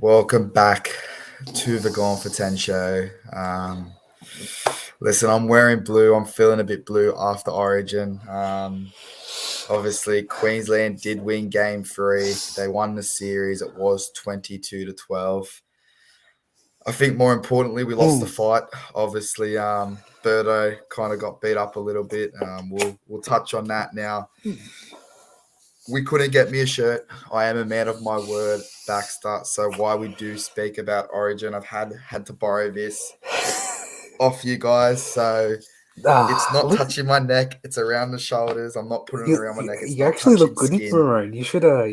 Welcome back to the Gone for 10 show. Listen, I'm wearing blue. I'm feeling a bit blue after Origin. Obviously, Queensland did win game 3. They won the series. It was 22-12. I think more importantly, we lost the fight. Obviously, Birdo kind of got beat up a little bit. We'll touch on that now. We couldn't get me a shirt. I am a man of my word, Baxter. So while we do speak about Origin, I've had to borrow this off you guys. So it's not touching my neck. It's around the shoulders. I'm not putting it around my neck. It's you not actually look touching good skin. in maroon. You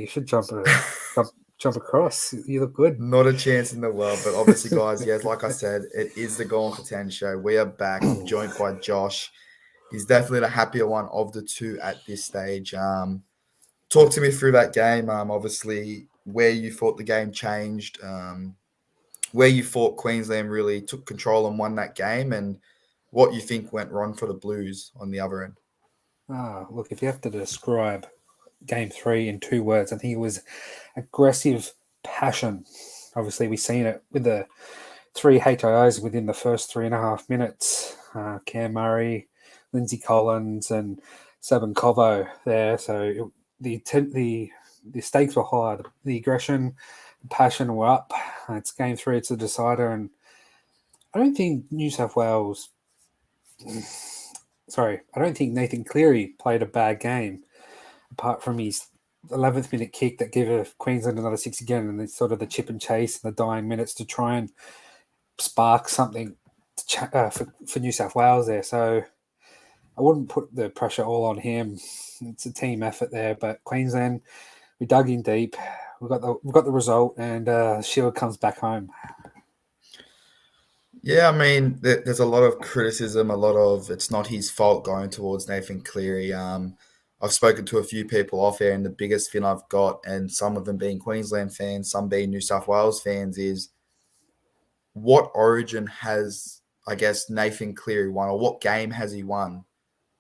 should jump across. You look good. Not a chance in the world. But obviously, guys, yes, like I said, it is the Gone for 10 show. We are back. I'm joined by Josh. He's definitely the happier one of the two at this stage. Talk to me through that game. Obviously, where you thought the game changed, where you thought Queensland really took control and won that game, and what you think went wrong for the Blues on the other end. Look, if you have to describe game 3 in 2 words, I think it was aggressive passion. Obviously, we've seen it with the 3 HIOs within the first 3.5 minutes. Cam Murray, Lindsay Collins, and Sabin Covo there. So the stakes were high. The aggression, the passion were up. It's game 3. It's a decider, and I don't think I don't think Nathan Cleary played a bad game, apart from his 11th minute kick that gave Queensland another 6 again, and it's sort of the chip and chase in the dying minutes to try and spark something for New South Wales there. So I wouldn't put the pressure all on him. It's a team effort there, but Queensland, we dug in deep. We got the result, and Shield comes back home. Yeah, I mean, there's a lot of criticism, it's not his fault going towards Nathan Cleary. I've spoken to a few people off air, and the biggest thing I've got, and some of them being Queensland fans, some being New South Wales fans, is what Origin has, I guess, Nathan Cleary won, or what game has he won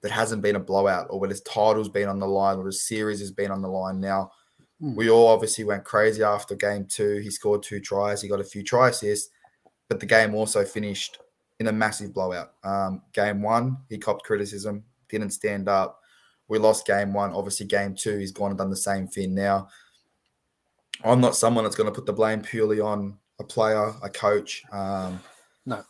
that hasn't been a blowout, or where his title's been on the line, or his series has been on the line. Now, we all obviously went crazy after game 2. He scored 2 tries. He got a few try assists. But the game also finished in a massive blowout. Game 1, he copped criticism, didn't stand up. We lost game 1. Obviously, game 2, he's gone and done the same thing. Now, I'm not someone that's going to put the blame purely on a player, a coach. No.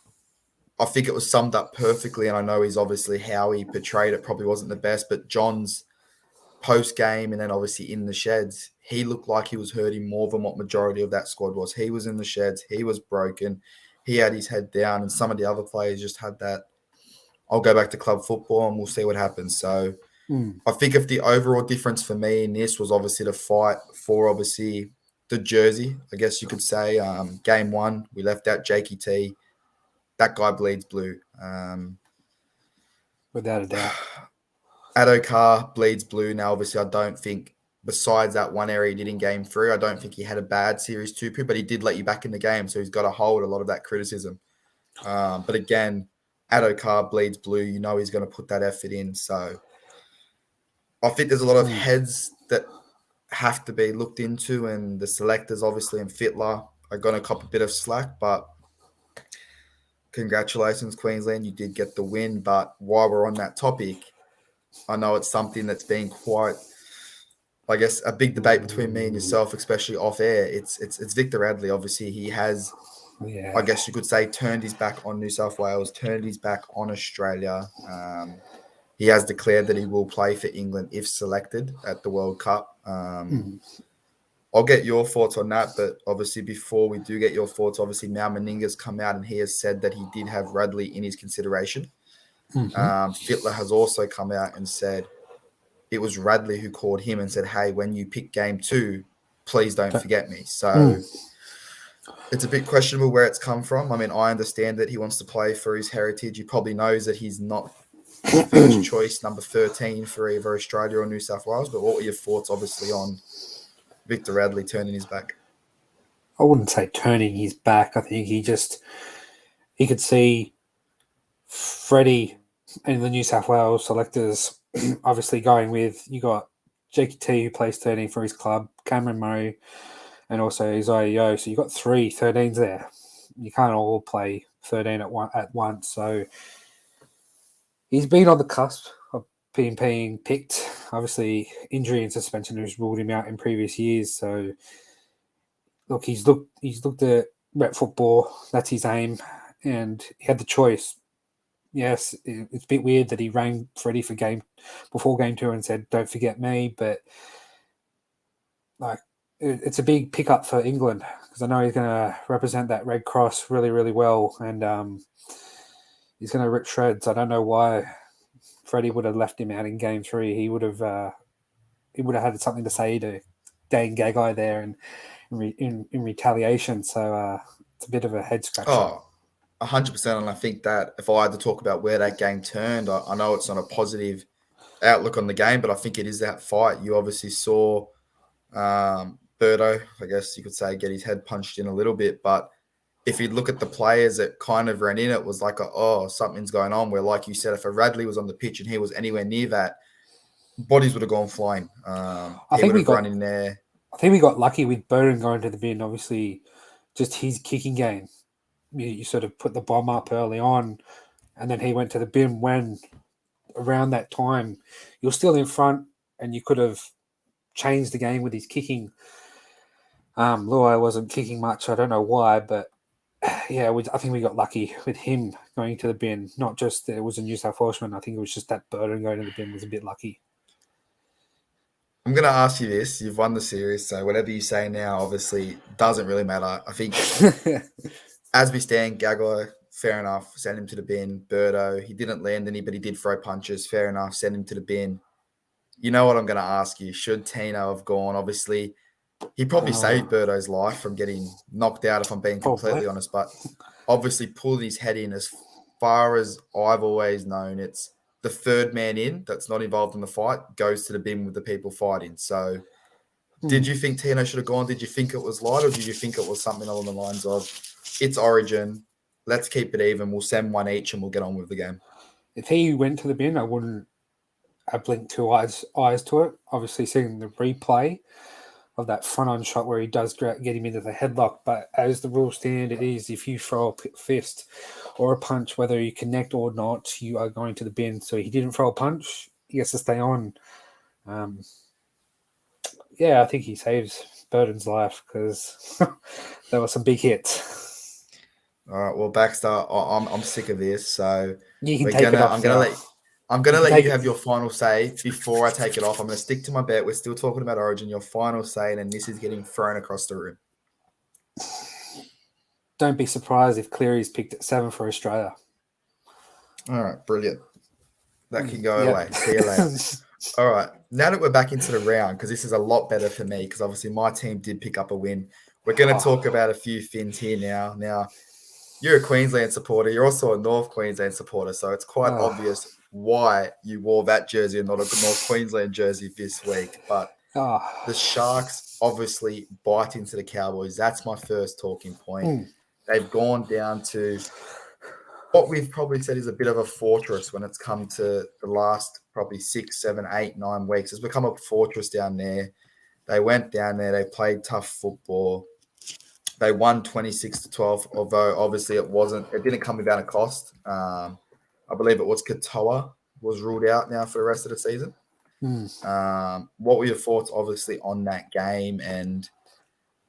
I think it was summed up perfectly, and I know he's obviously how he portrayed it probably wasn't the best, but John's post-game and then obviously in the sheds, he looked like he was hurting more than what majority of that squad was. He was in the sheds. He was broken. He had his head down, and some of the other players just had that, I'll go back to club football and we'll see what happens. So I think if the overall difference for me in this was obviously the fight for obviously the jersey, I guess you could say. Game 1, we left out Jakey T. That guy bleeds blue. Without a doubt. Adokar bleeds blue. Now, obviously, I don't think, besides that one area he did in game 3, I don't think he had a bad series 2, but he did let you back in the game, so he's got to hold a lot of that criticism. But again, Adokar bleeds blue. You know he's going to put that effort in. So I think there's a lot of heads that have to be looked into, and the selectors, obviously, and Fittler are going to cop a bit of slack, but congratulations, Queensland. You did get the win. But while we're on that topic, I know it's something that's been quite, I guess, a big debate between me and yourself, especially off air. It's Victor Radley. Obviously, he has, I guess you could say, turned his back on New South Wales, turned his back on Australia. He has declared that he will play for England if selected at the World Cup. I'll get your thoughts on that, but obviously before we do get your thoughts, obviously Mal Meninga's come out and he has said that he did have Radley in his consideration. Fittler has also come out and said it was Radley who called him and said, hey, when you pick game 2, please don't forget me. So it's a bit questionable where it's come from. I mean, I understand that he wants to play for his heritage. He probably knows that he's not first choice, number 13 for either Australia or New South Wales. But what were your thoughts, obviously, on Victor Radley turning his back? I wouldn't say turning his back. I think he could see Freddie and the New South Wales selectors obviously going with, you got Jakey T, who plays 13 for his club, Cameron Murray, and also Isaiah. So you've got 3 13s there. You can't all play 13 at once. So he's been on the cusp of being picked. Obviously, injury and suspension has ruled him out in previous years. So look, he's looked at rep football. That's his aim, and he had the choice. Yes, it's a bit weird that he rang Freddie before game 2 and said, "Don't forget me." But like, it's a big pickup for England because I know he's going to represent that Red Cross really, really well, and he's going to rip shreds. I don't know why Freddie would have left him out in game 3. He would have had something to say to Dane Gagai there, and in retaliation. So it's a bit of a head scratcher. Oh, 100%. And I think that if I had to talk about where that game turned, I know it's not a positive outlook on the game, but I think it is that fight. You obviously saw Birdo, I guess you could say, get his head punched in a little bit. But if you look at the players that kind of ran in, it was like, something's going on. Where, like you said, if a Radley was on the pitch and he was anywhere near that, bodies would have gone flying. He would have run in there. I think we got lucky with Burden going to the bin. Obviously, just his kicking game. You sort of put the bomb up early on, and then he went to the bin when around that time you're still in front, and you could have changed the game with his kicking. Luai wasn't kicking much. I don't know why, but yeah, I think we got lucky with him going to the bin. Not just that it was a New South Welshman. I think it was just that Burden going to the bin was a bit lucky. I'm going to ask you this. You've won the series, so whatever you say now obviously doesn't really matter. I think as we stand, Gagai, fair enough, send him to the bin. Birdo, he didn't land any, but he did throw punches. Fair enough, send him to the bin. You know what I'm going to ask you? Should Tino have gone? Obviously, he probably saved Birdo's life from getting knocked out, if I'm being completely honest, but obviously pulling his head in, as far as I've always known, it's the third man in that's not involved in the fight goes to the bin with the people fighting. So did you think Tino should have gone? Did you think it was light, or did you think it was something along the lines of, it's Origin, let's keep it even, we'll send one each and we'll get on with the game? If he went to the bin, I wouldn't have blinked 2 eyes to it. Obviously, seeing the replay of that front-on shot where he does get him into the headlock. But as the rules stand, it is if you throw a fist or a punch, whether you connect or not, you are going to the bin. So he didn't throw a punch. He has to stay on. I think he saves Burden's life because there were some big hits. All right, well, Baxter, I'm sick of this, so you can take it off. I'm going to let you have your final say before I take it off. I'm going to stick to my bet. We're still talking about Origin. Your final say, and then this is getting thrown across the room. Don't be surprised if Cleary's picked at 7 for Australia. All right, brilliant. That can go away. See you later. All right, now that we're back into the round, because this is a lot better for me, because obviously my team did pick up a win. We're going to talk about a few things here now. Now, you're a Queensland supporter. You're also a North Queensland supporter, so it's quite obvious why you wore that jersey and not a North Queensland jersey this week. But the Sharks obviously bite into the Cowboys. That's my first talking point. They've gone down to what we've probably said is a bit of a fortress when it's come to the last probably 6, 7, 8, 9 weeks. It's become a fortress down there. They went down there. They played tough football. They won 26-12, although obviously it didn't come without a cost. I believe it was Katoa was ruled out now for the rest of the season. What were your thoughts, obviously, on that game? And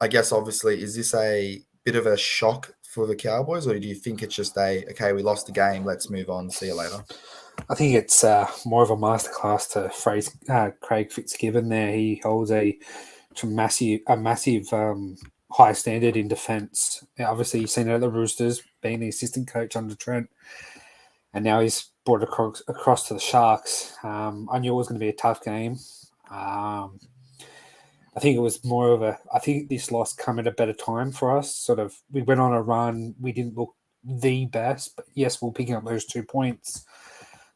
I guess, obviously, is this a bit of a shock for the Cowboys, or do you think it's just okay, we lost the game, let's move on, see you later? I think it's more of a masterclass to Craig Fitzgibbon there. He holds a massive high standard in defence. Obviously, you've seen it at the Roosters, being the assistant coach under Trent, and now he's brought it across to the Sharks. I knew it was going to be a tough game. I think it was more I think this loss come at a better time for us. Sort of, we went on a run. We didn't look the best, but yes, we're picking up those 2 points.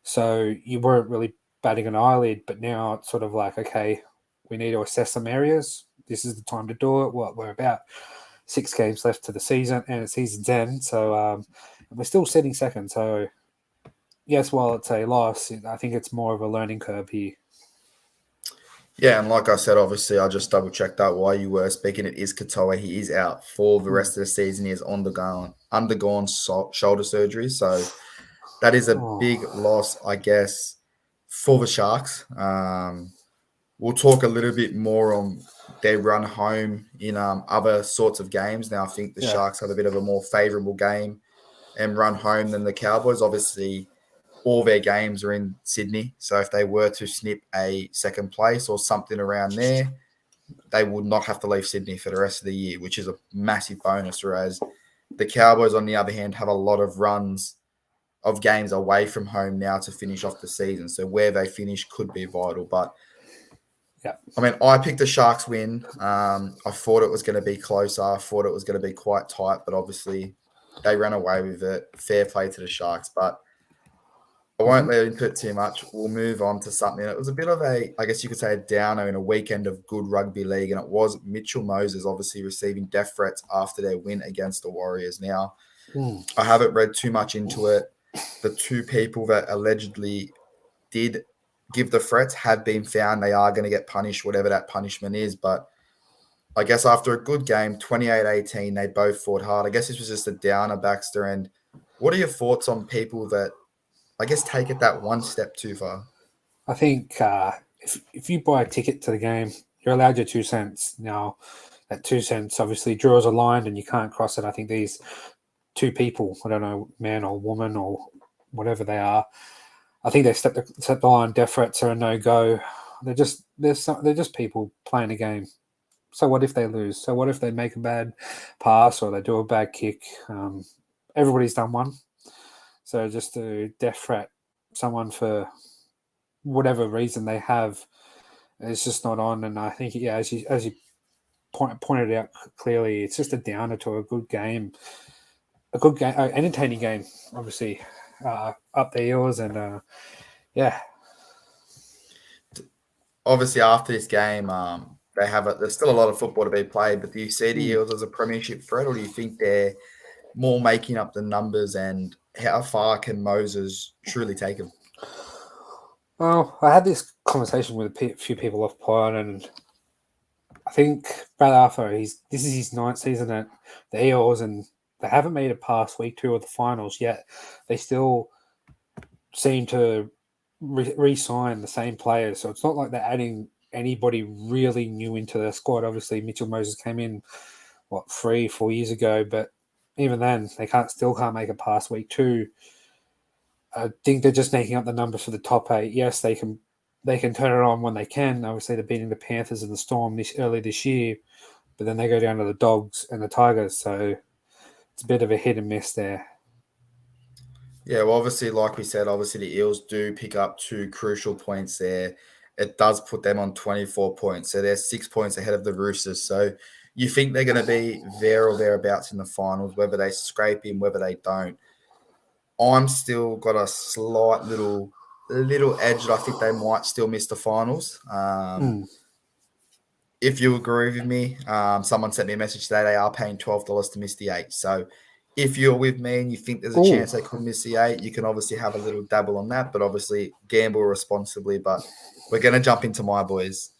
So you weren't really batting an eyelid, but now it's sort of like, okay, we need to assess some areas. This is the time to do it. Well, we're about 6 games left to the season, and it's season's end. So we're still sitting second. So yes, while it's a loss, I think it's more of a learning curve here. Yeah, and like I said, obviously, I just double checked that while you were speaking. It is Katoa. He is out for the rest of the season. He has undergone shoulder surgery. So that is a Oh, big loss, I guess, for the Sharks. We'll talk a little bit more on their run home in other sorts of games. Now, I think the yeah. Sharks have a bit of a more favourable game and run home than the Cowboys. Obviously, all their games are in Sydney. So if they were to snip a second place or something around there, they would not have to leave Sydney for the rest of the year, which is a massive bonus. Whereas the Cowboys, on the other hand, have a lot of runs of games away from home now to finish off the season. So where they finish could be vital. But Yeah. I mean, I picked the Sharks win. I thought it was going to be closer. I thought it was going to be quite tight, but obviously they ran away with it. Fair play to the Sharks. But I won't let into it too much. We'll move on to something. It was a bit of a, I guess you could say, a downer in a weekend of good rugby league, and it was Mitchell Moses obviously receiving death threats after their win against the Warriors. Now, I haven't read too much into it. The two people that allegedly did give the threats have been found. They are going to get punished, whatever that punishment is. But I guess after a good game, 28-18, they both fought hard. I guess this was just a downer, Baxter. And what are your thoughts on people that, I guess, take it that one step too far? I think if you buy a ticket to the game, you're allowed your 2 cents. Now, that 2 cents obviously draws a line and you can't cross it. I think these two people, I don't know, man or woman or whatever they are, I think they set the line. Death threats are a no go. They're just people playing a game. So what if they lose? So what if they make a bad pass or they do a bad kick? Everybody's done one. So just to death threat someone for whatever reason they have, it's just not on. And I think, yeah, as you pointed out clearly, it's just a downer to a good game, entertaining game, obviously, up the Eels. And yeah. Obviously, after this game, there's still a lot of football to be played, but do you see the Mm. Eels as a premiership threat, or do you think they're more making up the numbers, and how far can Moses truly take them? Well, I had this conversation with a few people off pod, and I think Brad Arthur, this is his ninth season at the Eels, and they haven't made it past week 2 of the finals yet. They still seem to re-sign the same players, so it's not like they're adding anybody really new into their squad. Obviously, Mitchell Moses came in 3-4 years ago, but even then, they still can't make it past week 2. I think they're just making up the numbers for the top 8. Yes, they can turn it on when they can. Obviously, they're beating the Panthers and the Storm early this year, but then they go down to the Dogs and the Tigers. So it's a bit of a hit and miss there. Yeah, well, obviously, like we said, obviously the Eels do pick up 2 crucial points there. It does put them on 24 points. So they're 6 points ahead of the Roosters. So you think they're going to be there or thereabouts in the finals, whether they scrape in, whether they don't. I'm still got a slight little edge that I think they might still miss the finals. If you agree with me, someone sent me a message today. They are paying $12 to miss the 8. So if you're with me and you think there's a chance they could miss the 8, you can obviously have a little dabble on that, but obviously gamble responsibly. But we're going to jump into my boys.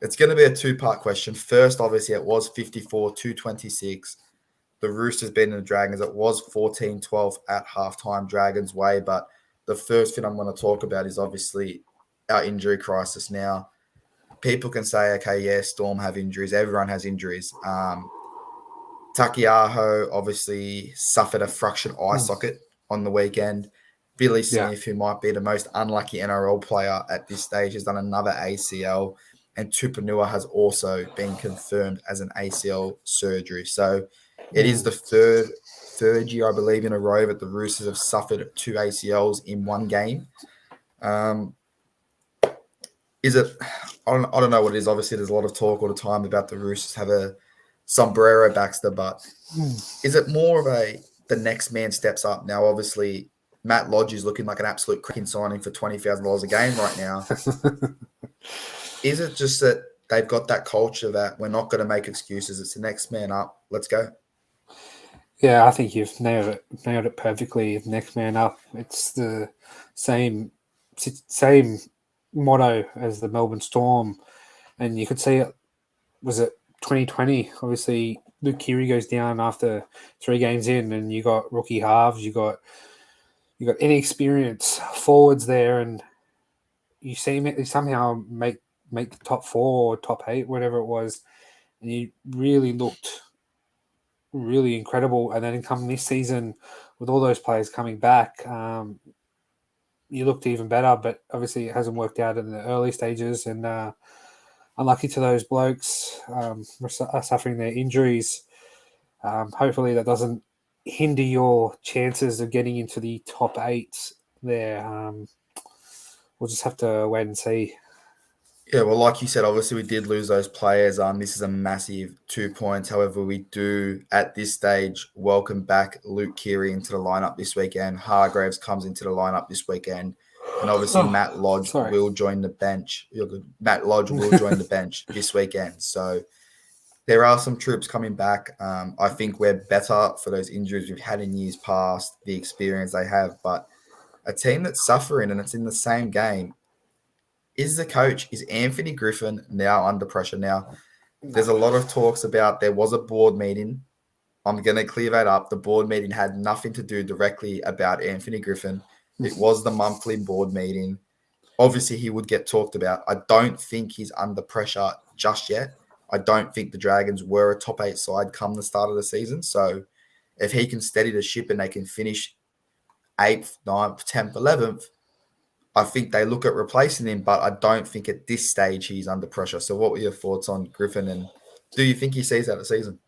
It's going to be a 2-part question. First, obviously, it was 54-26. The Roosters beating the Dragons. It was 14-12 at halftime, Dragons way. But the first thing I'm going to talk about is obviously our injury crisis now. People can say, okay, yeah, Storm have injuries. Everyone has injuries. Takiaho obviously suffered a fractured eye socket on the weekend. Billy Smith, who might be the most unlucky NRL player at this stage, has done another ACL. And Tupanua has also been confirmed as an ACL surgery. So it is the third year, I believe, in a row that the Roosters have suffered 2 ACLs in one game. Is it? I don't know what it is. Obviously, there's a lot of talk all the time about the Roosters have a sombrero Baxter, but is it more of the next man steps up? Now, obviously, Matt Lodge is looking like an absolute cracking signing for $20,000 a game right now. Is it just that they've got that culture that we're not going to make excuses? It's the next man up. Let's go. Yeah, I think you've nailed it perfectly. Next man up. It's the same motto as the Melbourne Storm. And you could see it, was it 2020? Obviously, Luke Keary goes down after 3 games in, and you got rookie halves, you got inexperienced forwards there, and you see him somehow make the top 4 or top 8, whatever it was, and you really looked really incredible. And then come this season, with all those players coming back, you looked even better. But obviously, it hasn't worked out in the early stages, and unlucky to those blokes suffering their injuries. Hopefully, that doesn't hinder your chances of getting into the top 8 there. We'll just have to wait and see. Yeah, well, like you said, obviously we did lose those players. This is a massive 2 points. However, we do at this stage welcome back Luke Keary into the lineup this weekend. Hargraves comes into the lineup this weekend, and obviously Matt Lodge will join the bench. You're good. Matt Lodge will join the bench this weekend. So there are some troops coming back. I think we're better for those injuries we've had in years past, the experience they have. But a team that's suffering, and it's in the same game, is the coach. Is Anthony Griffin now under pressure? Now, there's a lot of talks about there was a board meeting. I'm going to clear that up. The board meeting had nothing to do directly about Anthony Griffin. It was the monthly board meeting. Obviously, he would get talked about. I don't think he's under pressure just yet. I don't think the Dragons were a top 8 side come the start of the season. So if he can steady the ship and they can finish 8th, 9th, 10th, 11th, I think they look at replacing him, but I don't think at this stage he's under pressure. So what were your thoughts on Griffin, and do you think he sees out the season?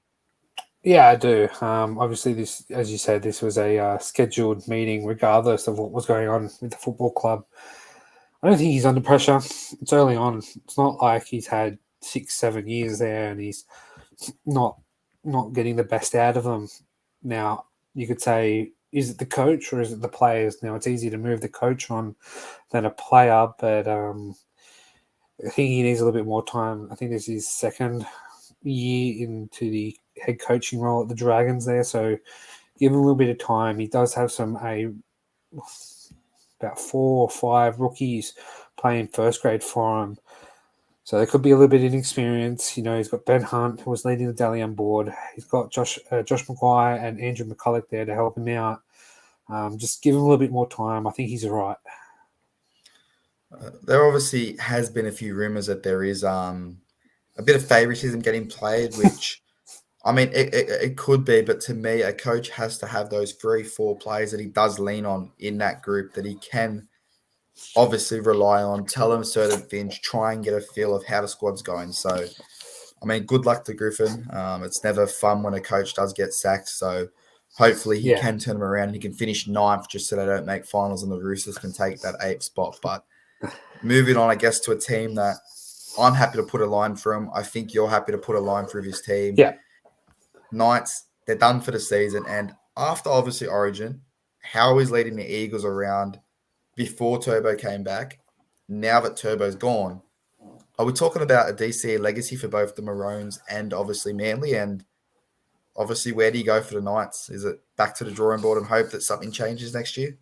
Yeah, I do. Obviously, this, as you said, this was a scheduled meeting regardless of what was going on with the football club. I don't think he's under pressure. It's early on. It's not like he's had 6-7 years there and he's not getting the best out of them. Now, you could say, is it the coach or is it the players? Now, it's easy to move the coach on than a player, but I think he needs a little bit more time. I think this is his second year into the head coaching role at the Dragons there, so give him a little bit of time. He does have about 4 or 5 rookies playing first grade for him. So there could be a little bit of inexperience. You know, he's got Ben Hunt, who was leading the Dally on board. He's got Josh McGuire and Andrew McCulloch there to help him out. Just give him a little bit more time. I think he's all right. There obviously has been a few rumours that there is a bit of favouritism getting played, which, I mean, it could be, but to me, a coach has to have those 3-4 players that he does lean on in that group that he can obviously rely on, tell them certain things, try and get a feel of how the squad's going. So, I mean, good luck to Griffin. It's never fun when a coach does get sacked. So hopefully he can turn them around and he can finish 9th just so they don't make finals and the Roosters can take that 8th spot. But moving on, I guess, to a team that I'm happy to put a line for him. I think you're happy to put a line through his team. Yeah. Knights, they're done for the season. And after, obviously, Origin, how he's leading the Eagles around before Turbo came back, now that Turbo's gone, are we talking about a DCE legacy for both the Maroons and obviously Manly? And obviously, where do you go for the Knights? Is it back to the drawing board and hope that something changes next year?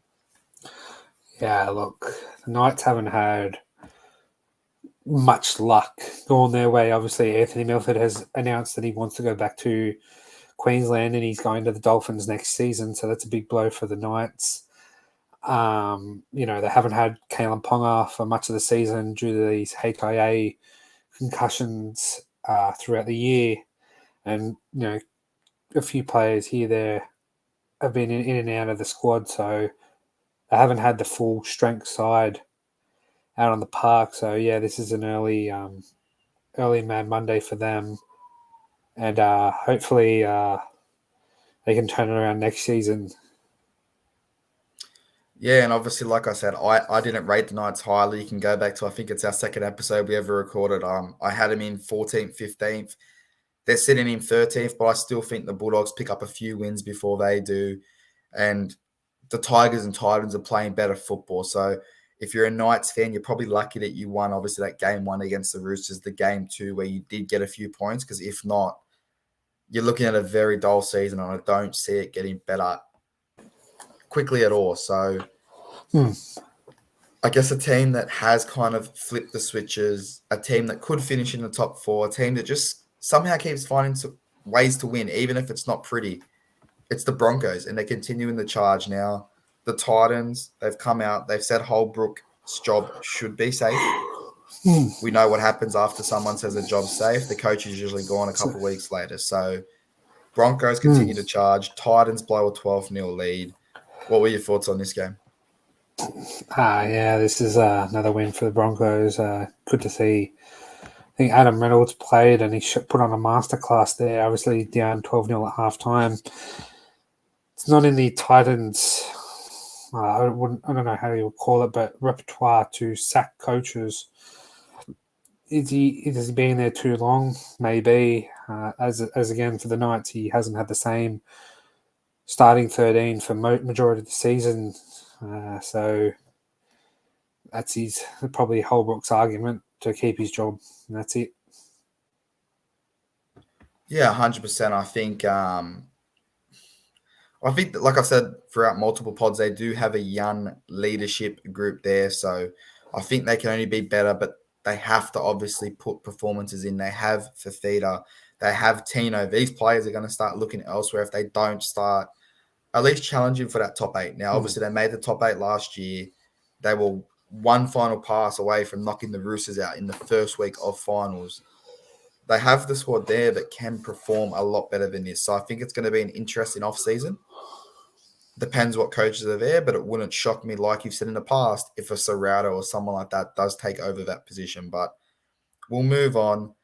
Yeah, look, the Knights haven't had much luck going their way. Obviously, Anthony Milford has announced that he wants to go back to Queensland and he's going to the Dolphins next season. So that's a big blow for the Knights. You know, they haven't had Kalen Ponga for much of the season due to these HIA concussions throughout the year. And, you know, a few players here, there have been in and out of the squad. So they haven't had the full strength side out on the park. So, yeah, this is an early Mad Monday for them. And hopefully they can turn it around next season. Yeah, and obviously, like I said, I didn't rate the Knights highly. You can go back to, I think it's our second episode we ever recorded. I had them in 14th, 15th. They're sitting in 13th, but I still think the Bulldogs pick up a few wins before they do. And the Tigers and Titans are playing better football. So if you're a Knights fan, you're probably lucky that you won, obviously, that game 1 against the Roosters, the game 2 where you did get a few points, because if not, you're looking at a very dull season, and I don't see it getting better quickly at all. So I guess a team that has kind of flipped the switches, a team that could finish in the top four, a team that just somehow keeps finding ways to win, even if it's not pretty. It's the Broncos, and they're continuing the charge now. The Titans, they've come out, they've said Holbrook's job should be safe. We know what happens after someone says a job's safe. The coach is usually gone a couple of weeks later. So Broncos continue to charge. Titans blow a 12-0 lead. What were your thoughts on this game? Yeah, this is another win for the Broncos. Good to see. I think Adam Reynolds played and he put on a masterclass there. Obviously down 12-0 at halftime. It's not in the Titans. I don't know how you would call it, but repertoire to sack coaches. Has he been there too long? Maybe. As again for the Knights, he hasn't had the same starting 13 for majority of the season. So that's probably Holbrook's argument to keep his job, and that's it. Yeah, 100%. I think that, like I've said throughout multiple pods, they do have a young leadership group there. So I think they can only be better, but they have to obviously put performances in. They have Fafita, they have Tino. These players are going to start looking elsewhere if they don't start at least challenging for that top 8. Now, obviously, they made the top 8 last year. They were one final pass away from knocking the Roosters out in the first week of finals. They have the squad there that can perform a lot better than this. So I think it's going to be an interesting off-season. Depends what coaches are there, but it wouldn't shock me, like you've said in the past, if a Serrato or someone like that does take over that position. But we'll move on.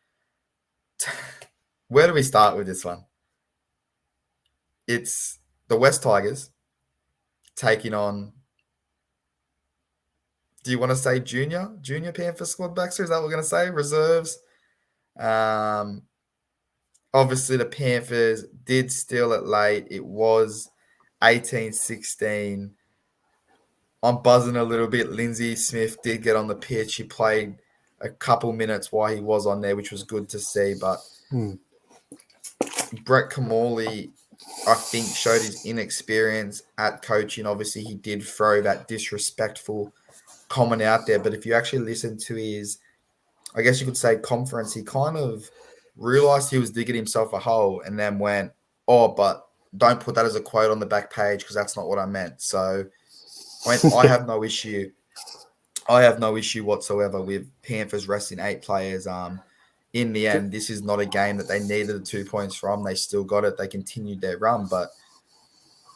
Where do we start with this one? It's the West Tigers taking on, do you want to say junior Panthers squad backs? Is that what we're going to say? Reserves. Obviously, the Panthers did steal it late. It was 18-16. I'm buzzing a little bit. Lindsay Smith did get on the pitch. He played a couple minutes while he was on there, which was good to see. But Brett Kimmorley, I think, showed his inexperience at coaching. Obviously, he did throw that disrespectful comment out there. But if you actually listen to his, I guess you could say, conference, he kind of realized he was digging himself a hole and then went, oh, but don't put that as a quote on the back page because that's not what I meant. So, I mean, I have no issue. I have no issue whatsoever with Panthers resting 8 players. In the end, this is not a game that they needed the 2 points from. They still got it. They continued their run, but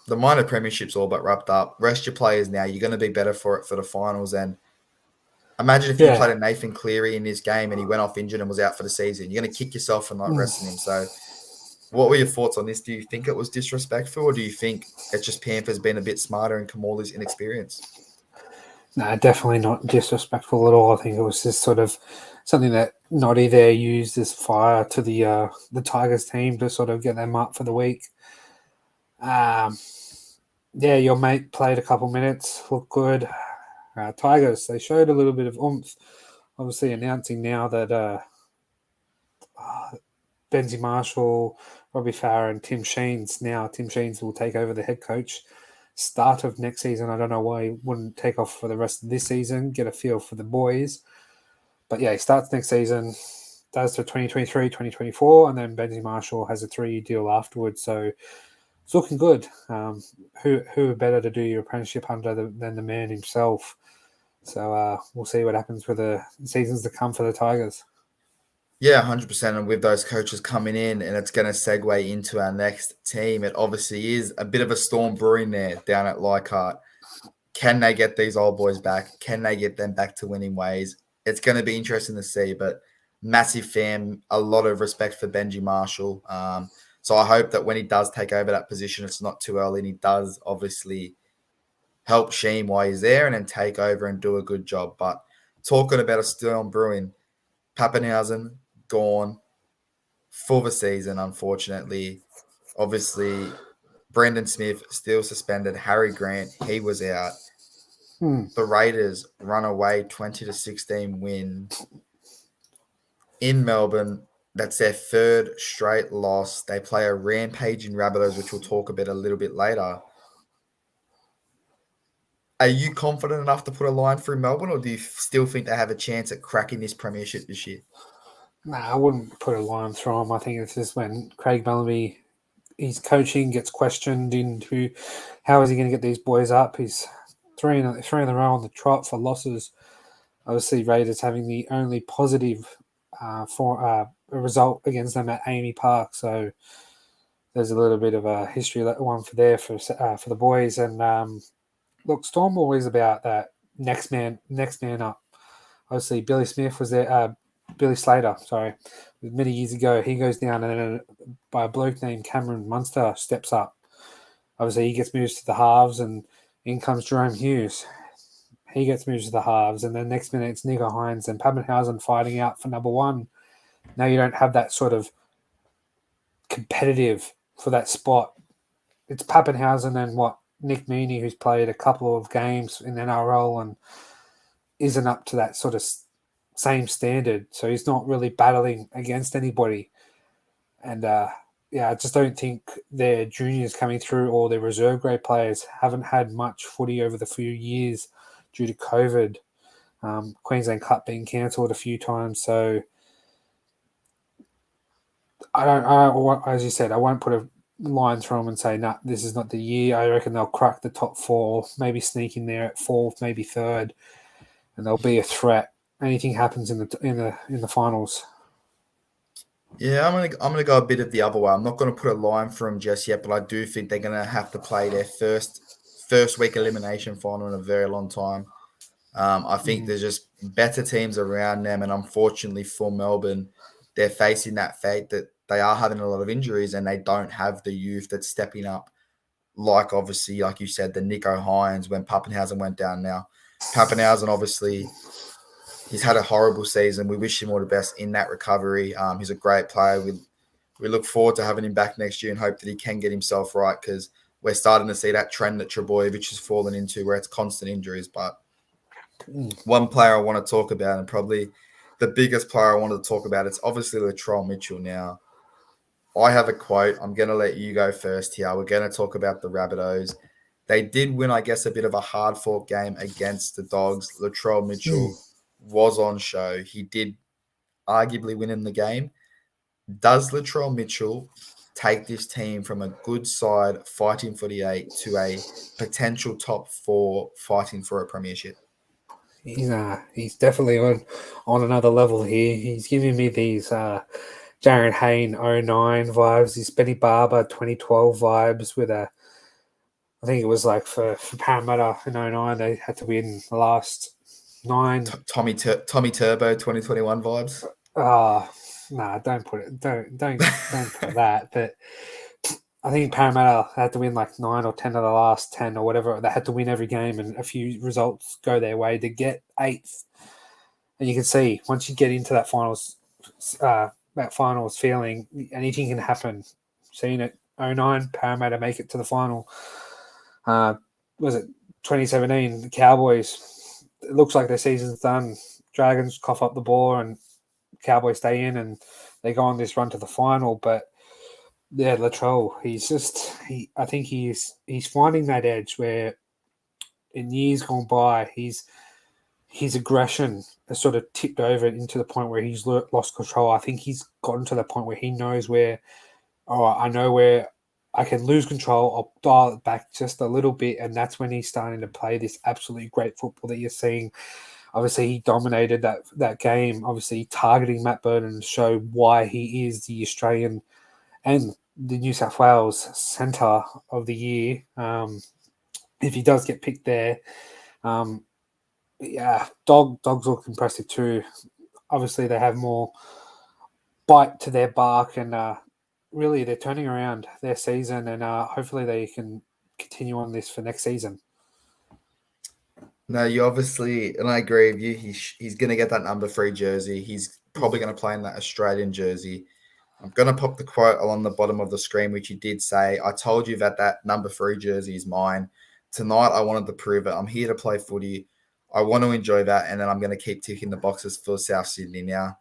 the minor premiership's all but wrapped up. Rest your players now. You're going to be better for it for the finals. And imagine if you played a Nathan Cleary in this game and he went off injured and was out for the season. You're going to kick yourself for not resting him. So what were your thoughts on this? Do you think it was disrespectful, or do you think it's just Panthers being a bit smarter and Kimmorley's inexperienced? No, definitely not disrespectful at all. I think it was just sort of something that Noddy there used as fire to the Tigers team to sort of get them up for the week. Your mate played a couple minutes, looked good. Tigers, they showed a little bit of oomph. Obviously announcing now that Benzie Marshall, Robbie Farah and Tim Sheens will take over the head coach start of next season. I don't know why he wouldn't take off for the rest of this season, get a feel for the boys. But yeah, he starts next season, does for 2023, 2024, and then Benzie Marshall has a 3-year deal afterwards. So it's looking good. Who better to do your apprenticeship under than the man himself? So we'll see what happens for the seasons to come for the Tigers. Yeah, 100%. And with those coaches coming in, and it's going to segue into our next team, it obviously is a bit of a storm brewing there down at Leichhardt. Can they get these old boys back? Can they get them back to winning ways? It's going to be interesting to see, but massive fan, a lot of respect for Benji Marshall. So I hope that when he does take over that position, it's not too early, and he does obviously help Sheen while he's there and then take over and do a good job. But talking about a storm brewing, Pappenhausen gone for the season, unfortunately. Obviously, Brendan Smith still suspended. Harry Grant, he was out. The Raiders run away 20-16 win in Melbourne. That's their 3rd straight loss. They play a rampaging Rabbitohs, which we'll talk about a little bit later. Are you confident enough to put a line through Melbourne, or do you still think they have a chance at cracking this premiership this year? Nah, I wouldn't put a line through him. I think it's just when Craig Bellamy, his coaching gets questioned into how is he going to get these boys up. He's three in a row on the trot for losses. Obviously, Raiders having the only positive for a result against them at Amy Park. So there's a little bit of a history one for the boys. And look, Storm always about that next man up. Obviously, Billy Smith was there. Billy Slater, sorry, many years ago. He goes down, and then by a bloke named Cameron Munster steps up. Obviously, he gets moved to the halves, and in comes Jerome Hughes. He gets moved to the halves, and then next minute it's Nico Hines and Pappenhausen fighting out for number one. Now you don't have that sort of competitive for that spot. It's Pappenhausen and Nick Meaney, who's played a couple of games in NRL and isn't up to that sort of same standard. So he's not really battling against anybody. And I just don't think their juniors coming through or their reserve grade players haven't had much footy over the few years due to COVID. Queensland Cup being cancelled a few times. So I don't, as you said, I won't put a line through them and say, nah, this is not the year. I reckon they'll crack the top four, maybe sneak in there at fourth, maybe third, and they'll be a threat. Anything happens in the finals. Yeah, I'm gonna go a bit of the other way. I'm not gonna put a line for them just yet, but I do think they're gonna have to play their first week elimination final in a very long time. I think there's just better teams around them, and unfortunately for Melbourne, they're facing that fate that they are having a lot of injuries and they don't have the youth that's stepping up. Like obviously, like you said, the Nico Hines when Pappenhausen went down. Now, Pappenhausen obviously. He's had a horrible season. We wish him all the best in that recovery. He's a great player. We look forward to having him back next year and hope that he can get himself right, because we're starting to see that trend that Trebojevic has fallen into where it's constant injuries. But one player I want to talk about, and probably the biggest player I wanted to talk about, it's obviously Latrell Mitchell. Now, I have a quote. I'm going to let you go first here. We're going to talk about the Rabbitohs. They did win, I guess, a bit of a hard-fought game against the Dogs. Latrell Mitchell was on show. He did arguably win in the game. Does Latrell Mitchell take this team from a good side fighting for the 8 to a potential top 4 fighting for a premiership? He's definitely on another level here. He's giving me these Jaron Hayne 09 vibes, these Benny Barber 2012 vibes with I think it was like for Parramatta in 09, they had to win the last 9. Tommy Turbo 2021 vibes. Don't put it. Don't put that. But I think Parramatta had to win like 9 or 10 of the last 10 or whatever. They had to win every game, and a few results go their way to get 8th. And you can see once you get into that finals feeling, anything can happen. Seen it 09, Parramatta make it to the final. Was it 2017? The Cowboys. It looks like their season's done. Dragons cough up the ball and Cowboys stay in and they go on this run to the final. But yeah, Latrell, I think he's finding that edge where in years gone by, his aggression has sort of tipped over into the point where he's lost control. I think he's gotten to the point where he knows I know where I can lose control. I'll dial it back just a little bit, and that's when he's starting to play this absolutely great football that you're seeing. Obviously, he dominated that game, obviously targeting Matt Burton to show why he is the Australian and the New South Wales centre of the year. If he does get picked there, dogs look impressive too. Obviously, they have more bite to their bark, and really they're turning around their season, and hopefully they can continue on this for next season. No, you obviously, and I agree with you, he's going to get that number 3 jersey. He's probably going to play in that Australian jersey. I'm going to pop the quote along the bottom of the screen, which he did say. I told you that number 3 jersey is mine. Tonight, I wanted to prove it. I'm here to play footy. I want to enjoy that, and then I'm going to keep ticking the boxes for South Sydney. Now,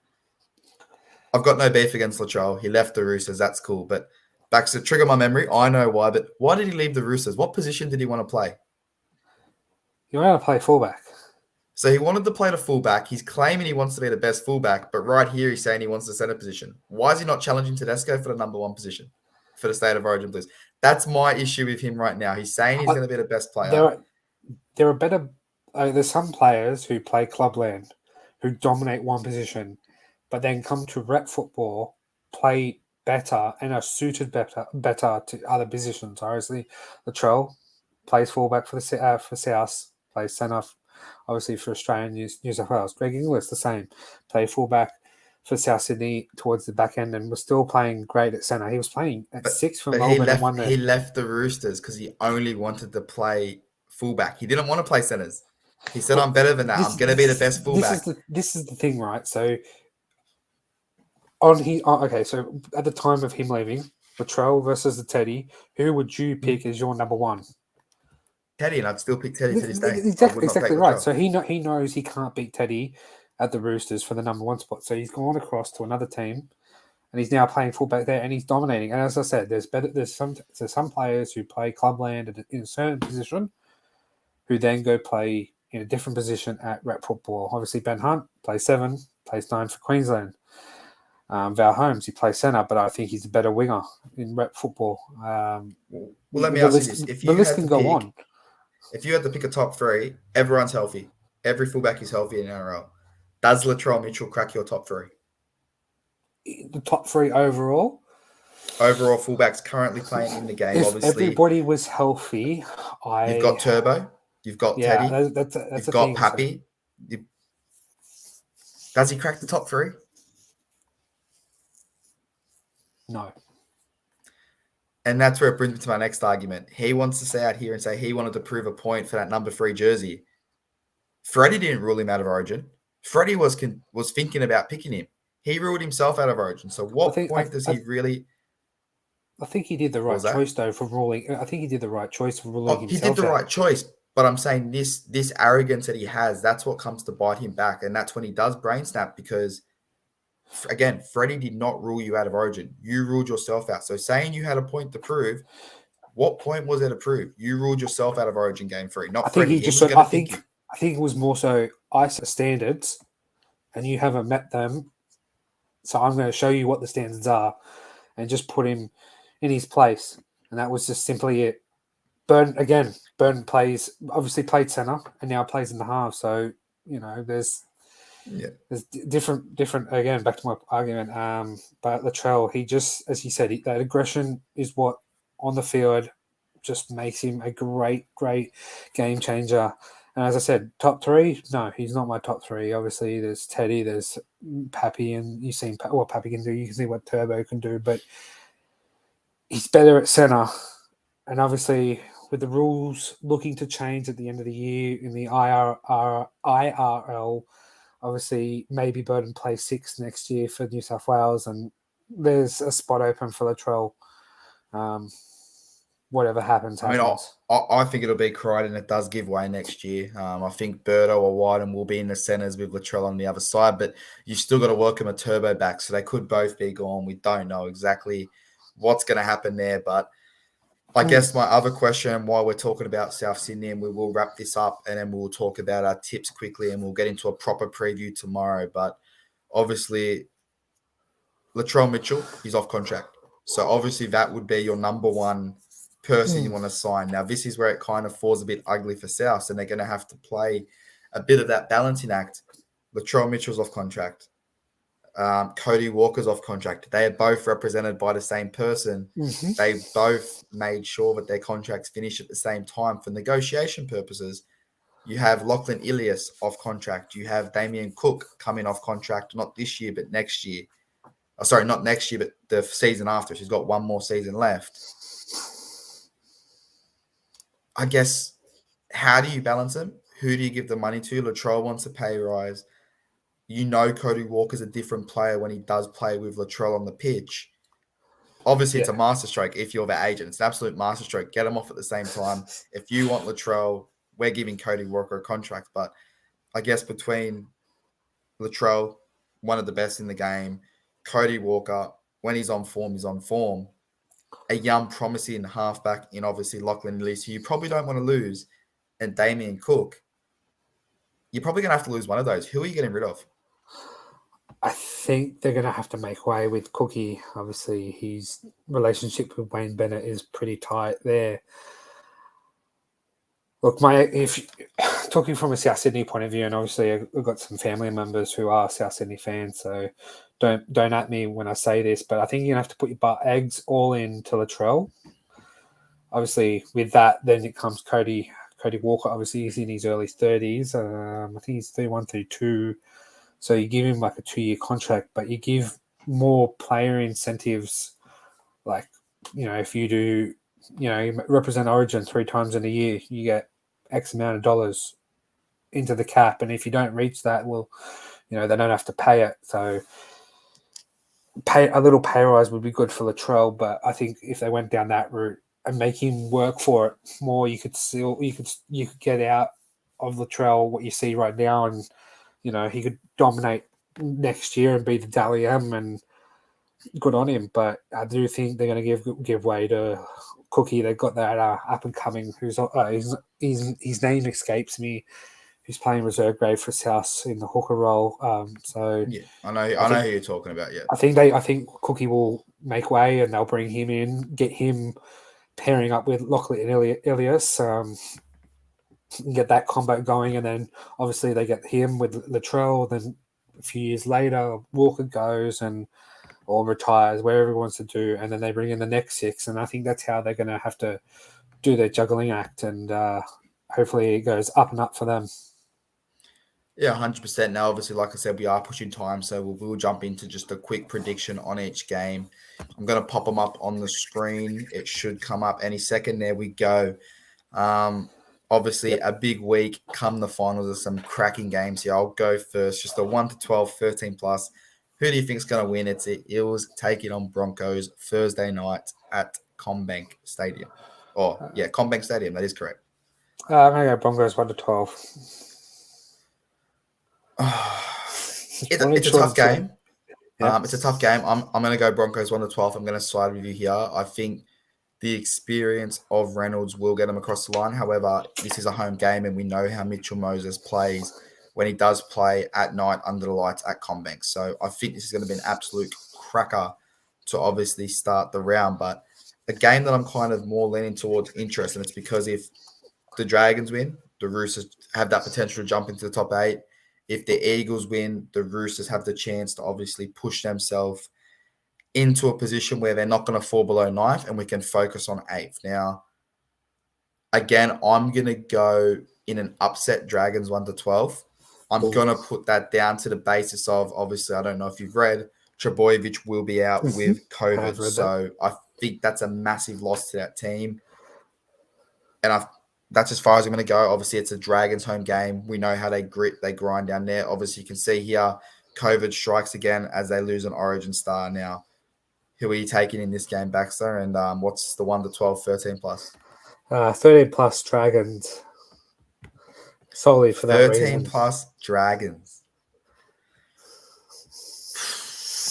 I've got no beef against Latrell. He left the Roosters. That's cool. But back to trigger my memory, I know why. But why did he leave the Roosters? What position did he want to play? You want to play fullback. So he wanted to play the fullback. He's claiming he wants to be the best fullback, but right here he's saying he wants the centre position. Why is he not challenging Tedesco for the number one position for the State of Origin Blues? That's my issue with him right now. He's saying he's going to be the best player. There are better. There's some players who play clubland who dominate one position, but then come to rep football, play better, and are suited better to other positions. Obviously, Latrell plays fullback for South, plays centre, obviously for Australian New South Wales. Greg Inglis the same, played fullback for South Sydney towards the back end, and was still playing great at centre. He was playing at 6 for Melbourne and won he left the Roosters because he only wanted to play fullback. He didn't want to play centres. He said, "I'm better than that. I'm going to be the best fullback." This is the thing, right? So so at the time of him leaving, Latrell versus the Teddy, who would you pick as your number one? Teddy, and I'd still pick Teddy to this day. Exactly right. So he knows he can't beat Teddy at the Roosters for the number one spot. So he's gone across to another team, and he's now playing fullback there, and he's dominating. And as I said, there's some players who play clubland in a certain position, who then go play in a different position at rep football. Obviously, Ben Hunt plays 7, plays 9 for Queensland. Val Holmes, he plays centre, but I think he's a better winger in rep football. Well, let me ask you this: if you the list can go on. If you had to pick a top 3, everyone's healthy. Every fullback is healthy in NRL. Does Latrell Mitchell crack your top 3? The top 3 overall? Overall fullbacks currently playing in the game, if obviously. Everybody was healthy. You've got Turbo. You've got Teddy. That's you've got Pappy. So. Does he crack the top 3? No. And that's where it brings me to my next argument. He wants to stay out here and say he wanted to prove a point for that number 3 jersey. Freddie didn't rule him out of Origin. Freddie was thinking about picking him. He ruled himself out of Origin. So what point does he really... I think he did the right choice, though, for ruling... I think he did the right choice for ruling himself He did the right choice, but I'm saying this arrogance that he has, that's what comes to bite him back. And that's when he does brain snap because... Again, Freddie did not rule you out of Origin. You ruled yourself out. So saying you had a point to prove, what point was there to prove? You ruled yourself out of Origin Game 3, not Freddie. I think it was more so ISA standards, and you haven't met them. So I'm going to show you what the standards are, and just put him in his place. And that was just simply it. Burton obviously played centre, and now plays in the half. So there's different. Again, back to my argument. But Latrell, he just, as you said, that aggression is what on the field just makes him a great game changer. And as I said, top 3, no, he's not my top 3. Obviously, there's Teddy, there's Pappy, and you've seen what Pappy can do. You can see what Turbo can do, but he's better at centre. And obviously, with the rules looking to change at the end of the year in the IRL, obviously, maybe Burton plays 6 next year for New South Wales, and there's a spot open for Latrell. Whatever happens. I mean, I think it'll be Crichton. It does give way next year. I think Birdo or Wyden will be in the centres with Latrell on the other side, but you still got to welcome a Turbo back, so they could both be gone. We don't know exactly what's going to happen there, but I guess my other question, while we're talking about South Sydney, and we will wrap this up, and then we'll talk about our tips quickly, and we'll get into a proper preview tomorrow. But obviously, Latrell Mitchell, he's off contract. So obviously that would be your number 1 person you want to sign. Now, this is where it kind of falls a bit ugly for South, and they're going to have to play a bit of that balancing act. Latrell Mitchell's off contract. Cody Walker's off contract. They are both represented by the same person. Mm-hmm. They both made sure that their contracts finish at the same time for negotiation purposes. You have Lachlan Ilias off contract. You have Damien Cook coming off contract, not this year, but next year. Sorry, not next year, but the season after. She's got 1 more season left. I guess, how do you balance them? Who do you give the money to? Latrell wants a pay rise. Cody Walker's a different player when he does play with Latrell on the pitch. Obviously, It's a masterstroke if you're the agent. It's an absolute masterstroke. Get them off at the same time. If you want Latrell, we're giving Cody Walker a contract. But I guess between Latrell, one of the best in the game, Cody Walker, when he's on form, he's on form. A young, promising halfback in obviously Lachlan Lee, who you probably don't want to lose. and Damien Cook, you're probably going to have to lose one of those. Who are you getting rid of? I think they're going to have to make way with Cookie. Obviously, his relationship with Wayne Bennett is pretty tight there. Look, if talking from a South Sydney point of view, and obviously I've got some family members who are South Sydney fans, so don't at me when I say this, but I think you're going to have to put your eggs all into Latrell. Obviously, with that, then it comes Cody Walker. Obviously, he's in his early 30s. I think he's 31, 32. So you give him like a 2-year contract, but you give more player incentives. Like, if you do, you represent Origin 3 times in a year, you get X amount of dollars into the cap. And if you don't reach that, well, they don't have to pay it. So a little pay rise would be good for Latrell. But I think if they went down that route and make him work for it more, you could get out of Latrell what you see right now, and he could dominate next year and be the Dally M, and good on him. But I do think they're going to give way to Cookie. They've got that up and coming who's his name escapes me, who's playing reserve grade for South in the hooker role. Yeah, I know who you're talking about. Yeah, I think Cookie will make way, and they'll bring him in, get him pairing up with Lockley and Elias, get that combo going, and then obviously they get him with Latrell. Then a few years later, Walker goes or retires, wherever he wants to do, and then they bring in the next 6. And I think that's how they're going to have to do their juggling act, and hopefully it goes up and up for them. Yeah, 100%. Now, obviously, like I said, we are pushing time, so we'll jump into just a quick prediction on each game. I'm going to pop them up on the screen. It should come up any second. There we go. Obviously, a big week come the finals of some cracking games here. I'll go first. Just a 1 to 12, 13 plus. Who do you think is going to win? It's the Eels taking on Broncos Thursday night at CommBank Stadium. CommBank Stadium. That is correct. I'm going to go Broncos 1 to 12. It's a tough game. Yep. It's a tough game. I'm going to go Broncos 1 to 12. I'm going to side with you here. I think the experience of Reynolds will get him across the line. However, this is a home game, and we know how Mitchell Moses plays when he does play at night under the lights at CommBank. So I think this is going to be an absolute cracker to obviously start the round. But a game that I'm kind of more leaning towards interest, and it's because if the Dragons win, the Roosters have that potential to jump into the top 8. If the Eagles win, the Roosters have the chance to obviously push themselves into a position where they're not going to fall below 9th, and we can focus on 8th. Now, again, I'm going to go in an upset Dragons 1 to 12. I'm going to put that down to the basis of, obviously, I don't know if you've read, Trebojevic will be out with COVID. So I think that's a massive loss to that team. And that's as far as I'm going to go. Obviously, it's a Dragons home game. We know how they grind down there. Obviously, you can see here, COVID strikes again as they lose an Origin star. Now, who are you taking in this game, Baxter? And what's the 1 to 12, 13 plus? 13 plus Dragons. Solely for that reason. 13 plus Dragons.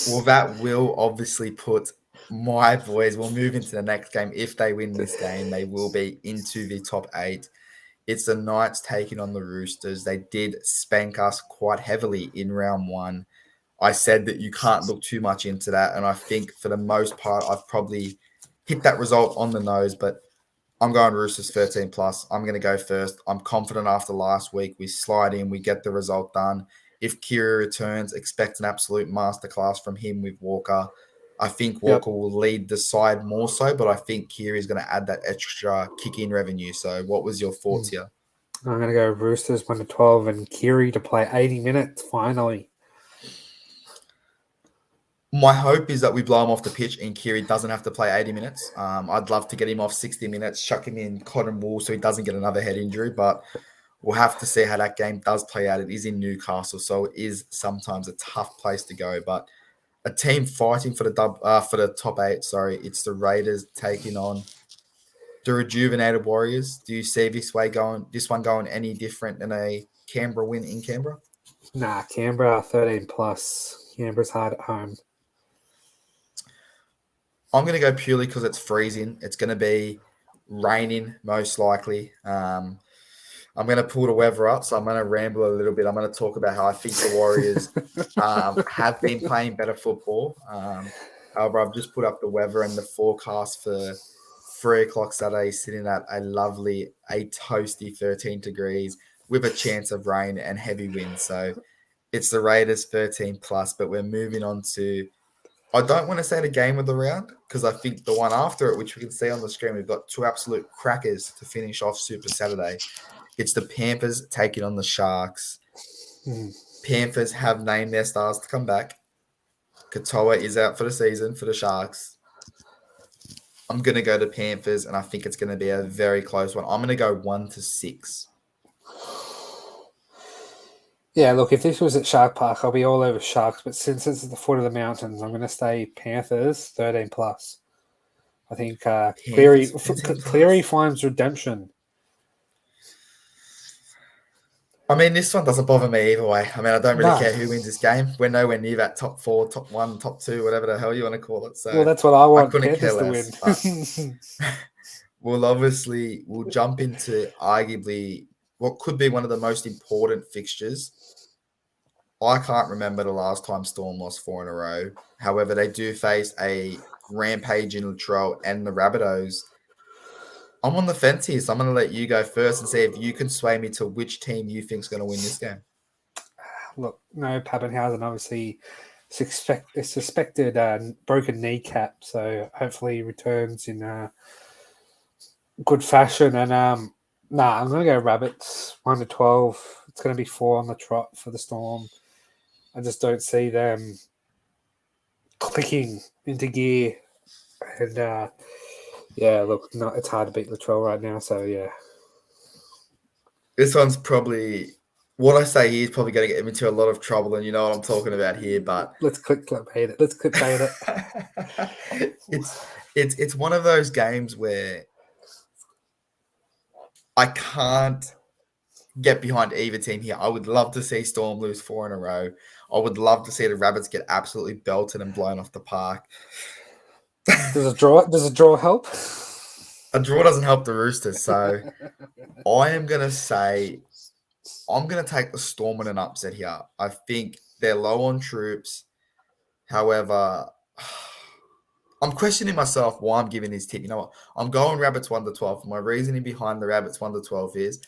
Well, that will obviously put my boys, we'll move into the next game. If they win this game, they will be into the top 8. It's the Knights taking on the Roosters. They did spank us quite heavily in round 1. I said that you can't look too much into that, and I think for the most part, I've probably hit that result on the nose, but I'm going Roosters 13 plus. I'm going to go first. I'm confident after last week. We slide in, we get the result done. If Kiri returns, expect an absolute masterclass from him with Walker. I think Walker will lead the side more so, but I think Kiri is going to add that extra kick-in revenue. So what was your thoughts here? I'm going to go Roosters 1 to 12 and Kiri to play 80 minutes finally. My hope is that we blow him off the pitch and Kiri doesn't have to play 80 minutes. I'd love to get him off 60 minutes, chuck him in cotton wool so he doesn't get another head injury, but we'll have to see how that game does play out. It is in Newcastle, so it is sometimes a tough place to go, but a team fighting for the top 8, it's the Raiders taking on the rejuvenated Warriors. Do you see this one going any different than a Canberra win in Canberra? Nah, Canberra 13 plus. Canberra's hard at home. I'm going to go purely because it's freezing. It's going to be raining most likely. I'm going to pull the weather up, so I'm going to ramble a little bit. I'm going to talk about how I think the Warriors have been playing better football. However, I've just put up the weather and the forecast for 3 o'clock Saturday, sitting at a toasty 13 degrees with a chance of rain and heavy winds. So it's the Raiders 13 plus, but we're moving on to, I don't want to say the game of the round because I think the one after it, which we can see on the screen, we've got two absolute crackers to finish off Super Saturday. It's the Panthers taking on the Sharks. Panthers have named their stars to come back. Katoa is out for the season for the Sharks. I'm going to go to Panthers, and I think it's going to be a very close one. I'm going to go 1-6. Yeah, look, if this was at Shark Park, I'll be all over Sharks. But since it's at the foot of the mountains, I'm going to stay Panthers 13 plus. I think Cleary finds redemption. I mean, this one doesn't bother me either way. I mean, I don't really care who wins this game. We're nowhere near that top 4, top 1, top 2, whatever the hell you want to call it. So, well, that's what I want. I couldn't care less. We'll jump into arguably what could be one of the most important fixtures. I can't remember the last time Storm lost 4 in a row. However, they do face a rampage in Latrell and the Rabbitohs. I'm on the fence here, so I'm going to let you go first and see if you can sway me to which team you think is going to win this game. Look, no, Pappenhausen obviously suspected broken kneecap, so hopefully he returns in good fashion. And I'm going to go Rabbits 1-12. It's going to be 4 on the trot for the Storm. I just don't see them clicking into gear. And yeah, look, it's hard to beat Latrell right now. So yeah, this one's probably what I say here is probably going to get him into a lot of trouble, and you know what I'm talking about here. But let's clickbait it. Let's clickbait it. It's one of those games where I can't get behind either team here. I would love to see Storm lose 4 in a row. I would love to see the Rabbits get absolutely belted and blown off the park. Does a draw help? A draw doesn't help the Roosters, so I am going to say I'm going to take the Storm in an upset here. I think they're low on troops. However, I'm questioning myself why I'm giving this tip. You know what? I'm going Rabbits 1-12. My reasoning behind the Rabbits 1-12 is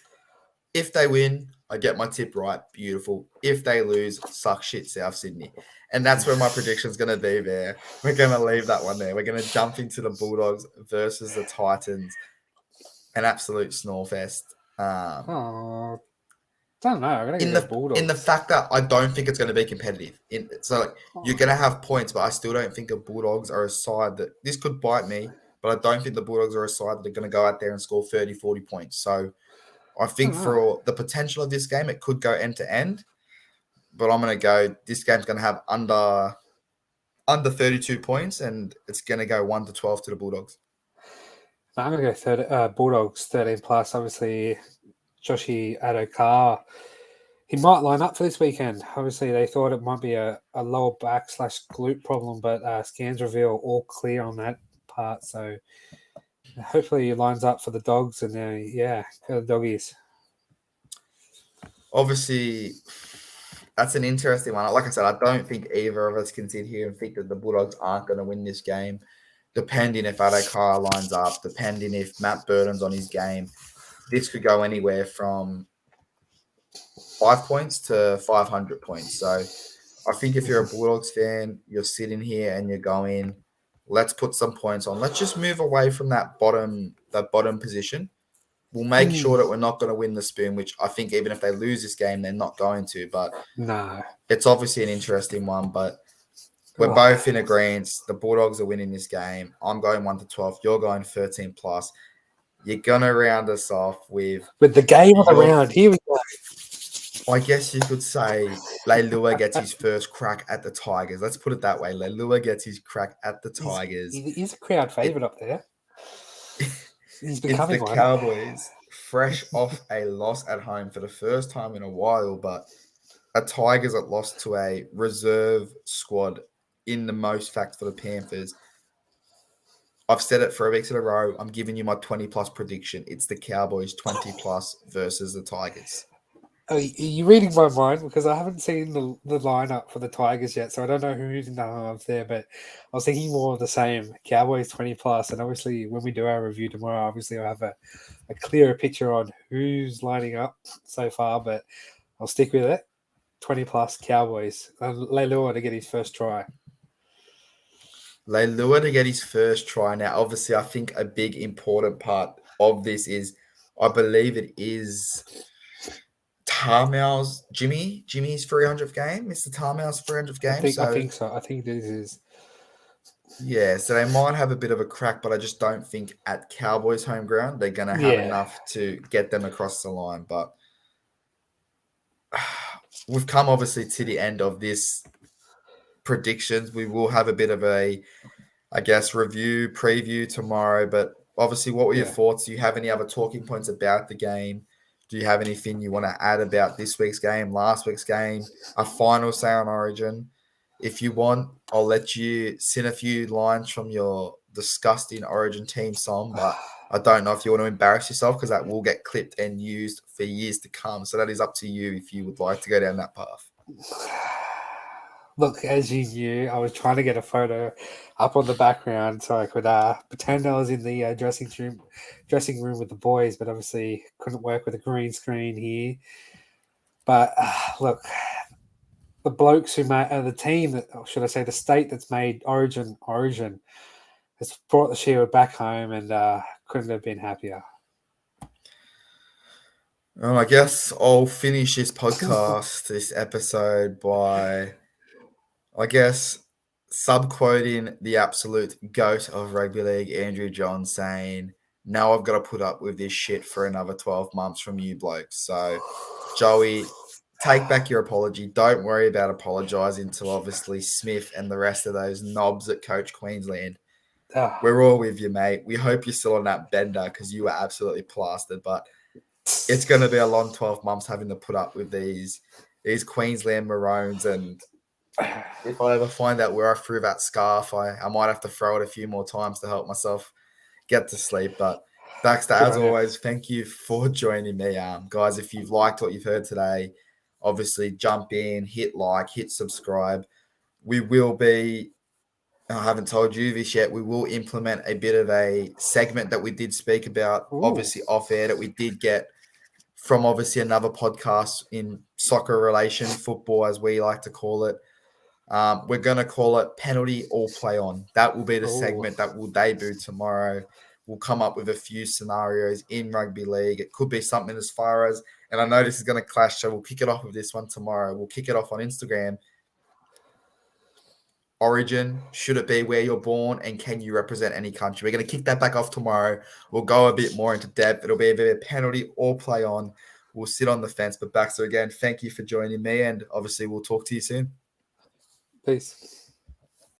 if they win, I get my tip right. Beautiful. If they lose, suck shit, South Sydney. And that's where my prediction is going to be there. We're going to leave that one there. We're going to jump into the Bulldogs versus the Titans. An absolute snorefest. Don't know. I'm going to go Bulldogs. In the fact that I don't think it's going to be competitive. You're going to have points, but I still don't think the Bulldogs are a side that – this could bite me, but I don't think the Bulldogs are a side that are going to go out there and score 30, 40 points. So I think for the potential of this game, it could go end to end. But I'm going to go – this game's going to have under 32 points, and it's going to go 1-12 to the Bulldogs. I'm going to go Bulldogs 13 plus. Obviously, Joshi Adokar, he might line up for this weekend. Obviously, they thought it might be a lower back / glute problem, but scans reveal all clear on that part. So hopefully he lines up for the Dogs, and go the Doggies. Obviously, that's an interesting one. Like I said, I don't think either of us can sit here and think that the Bulldogs aren't going to win this game, depending if Adokar lines up, depending if Matt Burton's on his game. This could go anywhere from 5 points to 500 points. So I think if you're a Bulldogs fan, you're sitting here and you're going, let's put some points on. Let's just move away from that bottom position. We'll make sure that we're not going to win the spoon, which I think even if they lose this game, they're not going to. But it's obviously an interesting one. But we're both in agreement. The Bulldogs are winning this game. I'm going 1-12. You're going 13 plus. You're going to round us off with the game of the round. Here we go. I guess you could say Leilua gets his first crack at the Tigers. Let's put it that way. Leilua gets his crack at the Tigers. He's a crowd favourite up there. He's becoming it's the Cowboys, fresh off a loss at home for the first time in a while, but a Tigers that lost to a reserve squad in the most fact for the Panthers. I've said it for weeks in a row. I'm giving you my 20+ prediction. It's the Cowboys 20+ versus the Tigers. Are you reading my mind? Because I haven't seen the lineup for the Tigers yet, so I don't know who's in the halves there. But I was thinking more of the same. Cowboys 20+, and obviously when we do our review tomorrow, obviously I'll have a clearer picture on who's lining up so far. But I'll stick with it. 20+ Cowboys. And Leilua to get his first try. Leilua to get his first try. Now, obviously, I think a big important part of this is, I believe it is Tarmau's Jimmy's 300th game. Mr. Tarmau's 300th game. I think so. I think this is. Yeah, so they might have a bit of a crack, but I just don't think at Cowboys' home ground they're going to have enough to get them across the line. But we've come obviously to the end of this predictions. We will have a bit of a, I guess, preview tomorrow. But obviously, what were your thoughts? Do you have any other talking points about the game? Do you have anything you want to add about this week's game, last week's game, a final say on Origin? If you want, I'll let you sing a few lines from your disgusting Origin team song, but I don't know if you want to embarrass yourself, because that will get clipped and used for years to come. So that is up to you if you would like to go down that path. Look, as you knew, I was trying to get a photo up on the background so I could pretend I was in the dressing room with the boys, but obviously couldn't work with a green screen here. But look, the blokes who made the team, or should I say, the state that's made Origin has brought the shield back home, and couldn't have been happier. Well, I guess I'll finish this podcast, this episode, by, I guess, subquoting the absolute goat of rugby league, Andrew John, saying, "Now I've got to put up with this shit for another 12 months from you blokes." So, Joey, take back your apology. Don't worry about apologising to obviously Smith and the rest of those knobs that coach Queensland. We're all with you, mate. We hope you're still on that bender, because you were absolutely plastered. But it's going to be a long 12 months having to put up with these Queensland Maroons. And if I ever find out where I threw that scarf, I might have to throw it a few more times to help myself get to sleep. But Baxter, as always, thank you for joining me. Guys, if you've liked what you've heard today, obviously jump in, hit like, hit subscribe. We will be, I haven't told you this yet, we will implement a bit of a segment that we did speak about, obviously off air, that we did get from obviously another podcast in soccer relation, football as we like to call it. We're going to call it Penalty or Play On. That will be the segment that will debut tomorrow. We'll come up with a few scenarios in rugby league. It could be something as far as, and I know this is going to clash, so we'll kick it off with this one tomorrow. We'll kick it off on Instagram. Origin, should it be where you're born, and can you represent any country? We're going to kick that back off tomorrow. We'll go a bit more into depth. It'll be a penalty or play on. We'll sit on the fence. But Baxter, again, thank you for joining me, and obviously we'll talk to you soon. Peace.